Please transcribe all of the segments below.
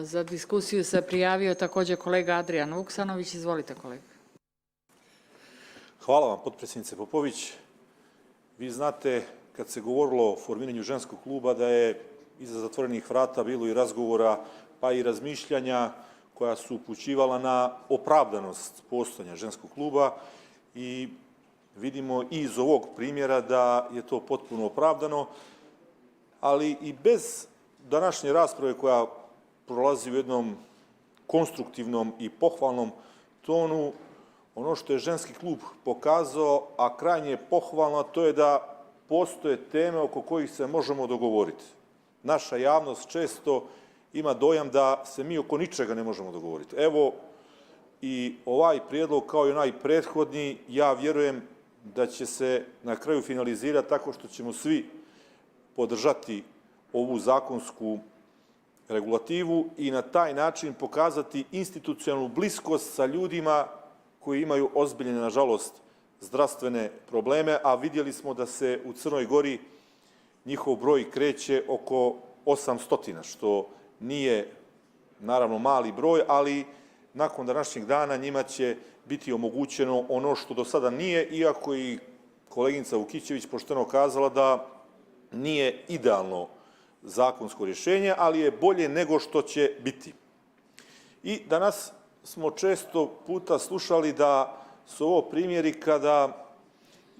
Za diskusiju se prijavio također kolega Adrijan Vuksanović. Izvolite, kolega. Hvala vam, potpredsjednice Popović. Vi znate, kad se govorilo o formiranju ženskog kluba, da je iza zatvorenih vrata bilo i razgovora, pa i razmišljanja koja su upućivala na opravdanost postojanja ženskog kluba i vidimo i iz ovog primjera da je to potpuno opravdano, ali i bez današnje rasprave koja prolazi u jednom konstruktivnom i pohvalnom tonu, ono što je ženski klub pokazao, a krajnje pohvalno, to je da postoje teme oko kojih se možemo dogovoriti. Naša javnost često ima dojam da se mi oko ničega ne možemo dogovoriti. Evo, i ovaj prijedlog, kao i onaj prethodni, ja vjerujem da će se na kraju finalizirati tako što ćemo svi podržati ovu zakonsku regulativu i na taj način pokazati institucionalnu bliskost sa ljudima koji imaju ozbiljne, nažalost, zdravstvene probleme, a vidjeli smo da se u Crnoj Gori njihov broj kreće oko 800, što nije, naravno, mali broj, ali nakon današnjeg dana njima će biti omogućeno ono što do sada nije, iako i koleginica Vukićević pošteno kazala da nije idealno zakonsko rješenje, ali je bolje nego što će biti. I danas smo često puta slušali da su ovo primjeri kada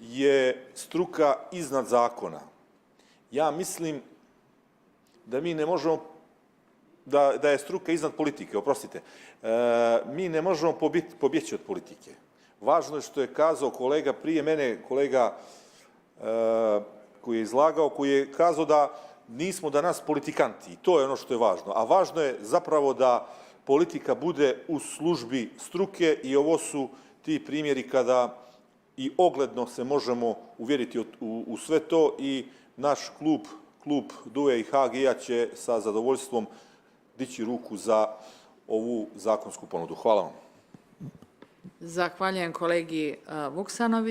je struka iznad zakona. Ja mislim da mi ne možemo, da je struka iznad politike, oprostite. Mi ne možemo pobjeći od politike. Važno je što je kazao kolega prije mene, kolega koji je izlagao, koji je kazao da nismo danas politikanti. I to je ono što je važno. A važno je zapravo da politika bude u službi struke i ovo su ti primjeri kada i ogledno se možemo uvjeriti u sve to i naš klub DUE i HGI-a će sa zadovoljstvom dići ruku za ovu zakonsku ponudu. Hvala vam. Zahvaljujem kolegi Vuksanoviću.